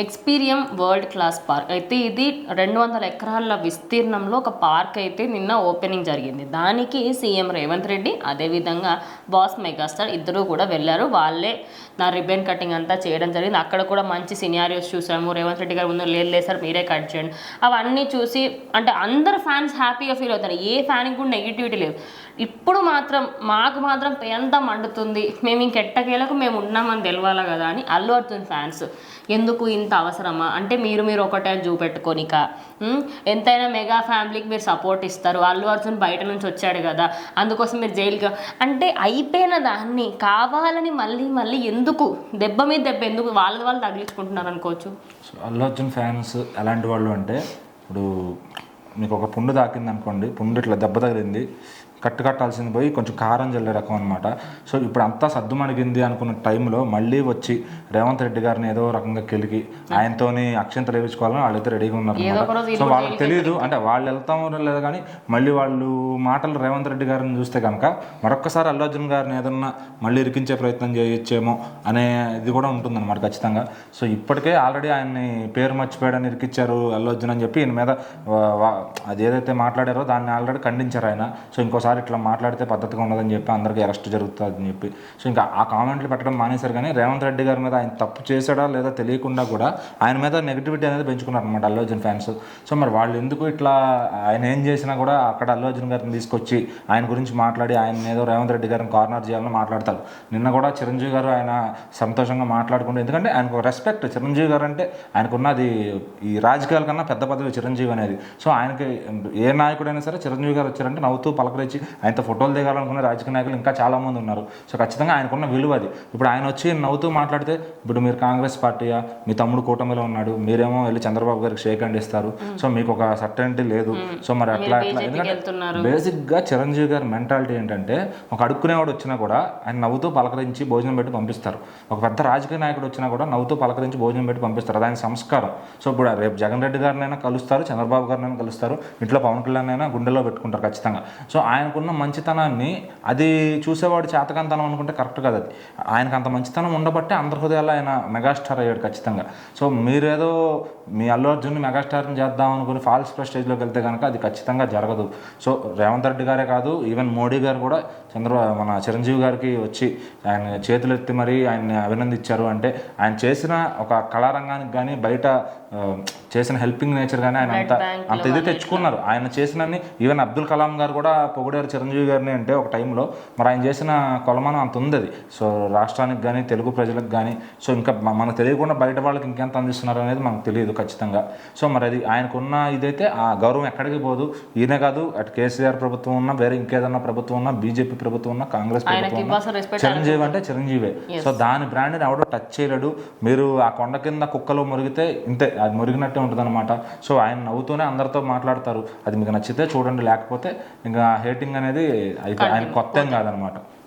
Experium world class park అయితే ఇది 200 ఎకరాల విస్తీర్ణంలో ఒక పార్క్ అయితే నిన్న ఓపెనింగ్ జరిగింది. దానికి సీఎం రేవంత్ రెడ్డి అదేవిధంగా బాస్ మెగాస్టార్ ఇద్దరు కూడా వెళ్ళారు. వాళ్ళే నా రిబన్ కటింగ్ అంతా చేయడం జరిగింది. అక్కడ కూడా మంచి సినారియోస్ చూసాము. రేవంత్ రెడ్డి గారు ముందు లేదు సార్ మీరే కట్ చేయండి అవన్నీ చూసి అంటే అందరు ఫ్యాన్స్ హ్యాపీగా ఫీల్ అవుతారు. ఏ ఫ్యాన్కి కూడా నెగిటివిటీ లేదు. ఇప్పుడు మాత్రం మాకు మాత్రం ఎంత మండుతుంది, మేము ఇంకెట్టకేలకు మేము ఉన్నామని తెలవాలా కదా అని అల్లు అర్జున్ ఫ్యాన్స్ ఎందుకు ఇంత అవసరమా అంటే మీరు ఒకటే చూపెట్టుకోనిక ఎంతైనా మెగా ఫ్యామిలీకి మీరు సపోర్ట్ ఇస్తారు. అల్లు అర్జున్ బయట నుంచి వచ్చాడు కదా అందుకోసం మీరు జైలుగా అంటే అయిపోయిన దాన్ని కావాలని మళ్ళీ మళ్ళీ ఎందుకు దెబ్బ మీద దెబ్బ ఎందుకు వాళ్ళు తగిలించుకుంటున్నారు అనుకోవచ్చు. అల్లు అర్జున్ ఫ్యాన్స్ ఎలాంటి వాళ్ళు అంటే ఇప్పుడు మీకు ఒక పుండు తాకింది అనుకోండి, పుండు ఇట్లా దెబ్బ తగిలింది కట్టాల్సింది పోయి కొంచెం కారం జల్లే రకం అనమాట. సో ఇప్పుడు అంతా సద్దుమణిగింది అనుకున్న టైంలో మళ్ళీ వచ్చి రేవంత్ రెడ్డి గారిని ఏదో రకంగా కెలికి ఆయనతోని అక్షంతలు వేయించుకోవాలని వాళ్ళైతే రెడీగా ఉన్నారు అనమాట. సో వాళ్ళకి తెలియదు అంటే వాళ్ళు వెళ్తామో లేదు కానీ మళ్ళీ వాళ్ళు మాటలు రేవంత్ రెడ్డి గారిని చూస్తే కనుక మరొక్కసారి అల్లు అర్జున్ గారిని ఏదన్నా మళ్ళీ ఇరికించే ప్రయత్నం చేయొచ్చేమో అనే ఇది కూడా ఉంటుందన్నమాట ఖచ్చితంగా. సో ఇప్పటికే ఆల్రెడీ ఆయన్ని పేరు మర్చిపోయాడని ఇరికిచ్చారు అల్లు అర్జున్ అని చెప్పి ఈయన మీద అది ఏదైతే మాట్లాడారో దాన్ని ఆల్రెడీ ఖండించారు ఆయన. సో ఇంకోసారి ఇట్లా మాట్లాడితే పద్ధతిగా ఉండదని చెప్పి అందరికీ అరెస్ట్ జరుగుతుందని చెప్పి సో ఇంకా ఆ కామెంట్లు పెట్టడం మానేశారు. కానీ రేవంత్ రెడ్డి గారి మీద ఆయన తప్పు చేశాడా లేదా తెలియకుండా కూడా ఆయన మీద నెగిటివిటీ అనేది పెంచుకున్నారు అనమాట అల్లు అర్జున్ ఫ్యాన్స్. సో మరి వాళ్ళు ఎందుకు ఇట్లా ఆయన ఏం చేసినా కూడా అక్కడ అల్లు అర్జున్ గారిని తీసుకొచ్చి ఆయన గురించి మాట్లాడి ఆయన ఏదో రేవంత్ రెడ్డి గారిని కార్నర్ చేయాలని మాట్లాడతారు. నిన్న కూడా చిరంజీవి గారు ఆయన సంతోషంగా మాట్లాడుకుంటే ఎందుకంటే ఆయనకు రెస్పెక్ట్ చిరంజీవి గారు అంటే ఆయనకున్నది ఈ రాజకీయాల కన్నా పెద్ద పదవి చిరంజీవి అనేది. సో ఆయనకి ఏ నాయకుడైనా సరే చిరంజీవి గారు వచ్చారంటే నవ్వుతూ పలకరించి ఆయనతో ఫోటోలు దిగాలనుకున్న రాజకీయ నాయకులు ఇంకా చాలామంది ఉన్నారు. సో ఖచ్చితంగా ఆయనకున్న విలువ అది. ఇప్పుడు ఆయన వచ్చి నవ్వుతూ మాట్లాడితే ఇప్పుడు మీరు కాంగ్రెస్ పార్టీయా, మీ తమ్ముడు కూటమిలో ఉన్నాడు, మీరేమో వెళ్ళి చంద్రబాబు గారికి షేక్ హ్యాండ్ ఇస్తారు. సో మీకు ఒక సర్టెనిటీ లేదు. సో మరి అట్లా ఎందుకంటే బేసిక్గా చిరంజీవి గారి మెంటాలిటీ ఏంటంటే ఒక అడుక్కునేవాడు వచ్చినా కూడా ఆయన నవ్వుతూ పలకరించి భోజనం పెట్టి పంపిస్తారు. ఒక పెద్ద రాజకీయ నాయకుడు వచ్చినా కూడా నవ్వుతూ పలకరించి భోజనం పెట్టి పంపిస్తారు. అది ఆయన సంస్కారం. సో ఇప్పుడు రేపు జగన్ రెడ్డి గారినైనా కలుస్తారు, చంద్రబాబు గారినైనా కలుస్తారు, ఇంట్లో పవన్ కళ్యాణ్ అయినా గుండెలో పెట్టుకుంటారు ఖచ్చితంగా. సో ఆయనకున్న మంచితనాన్ని అది చూసేవాడు చేతకంతనం అనుకుంటే కరెక్ట్ కాదు. అది ఆయనకు అంత మంచితనం ఉండబట్టే అందరి హృదయాల్లో ఆయన మెగాస్టార్ అయ్యాడు ఖచ్చితంగా. సో మీరేదో మీ అల్లు అర్జున్ని మెగాస్టార్ని చేద్దాం అనుకుని ఫాల్స్ ప్రెస్టేజ్లోకి వెళ్తే కనుక అది ఖచ్చితంగా జరగదు. సో రేవంత్ రెడ్డి గారే కాదు ఈవెన్ మోడీ గారు కూడా మన చిరంజీవి గారికి వచ్చి ఆయన చేతులు ఎత్తి మరీ ఆయన్ని అభినందించారు. అంటే ఆయన చేసిన ఒక కళారంగానికి కానీ బయట చేసిన హెల్పింగ్ నేచర్ కానీ ఆయన అంత ఇది తెచ్చుకున్నారు. ఆయన చేసినన్ని ఈవెన్ అబ్దుల్ కలాం గారు కూడా పొగిడారు చిరంజీవి గారిని. అంటే ఒక టైంలో మరి ఆయన చేసిన కొలమానం అంత ఉంది అది. సో రాష్ట్రానికి కానీ తెలుగు ప్రజలకు కానీ సో ఇంకా మనకు తెలియకుండా బయట వాళ్ళకి ఇంకెంత అందిస్తున్నారు అనేది మనకు తెలియదు ఖచ్చితంగా. సో మరి అది ఆయనకున్న ఇదైతే ఆ గౌరవం ఎక్కడికి పోదు. ఈయనే కాదు అటు కేసీఆర్ ప్రభుత్వం ఉన్నా వేరే ఇంకేదన్నా ప్రభుత్వం ఉన్నా బీజేపీ ప్రభుత్వం ఉన్నా కాంగ్రెస్ ప్రభుత్వం ఉన్నా చిరంజీవి అంటే చిరంజీవే. సో దాని బ్రాండ్ని ఎవడో టచ్ చేయలేడు. మీరు ఆ కొండ కింద కుక్కలో మురిగితే ఇంతే అది మురిగినట్టే ఉంటుంది అనమాట. సో ఆయన నవ్వుతూనే అందరితో మాట్లాడతారు. అది మీకు నచ్చితే చూడండి, లేకపోతే ఇంకా హేటింగ్ అనేది అయితే ఆయన కొత్త ఏం కాదనమాట.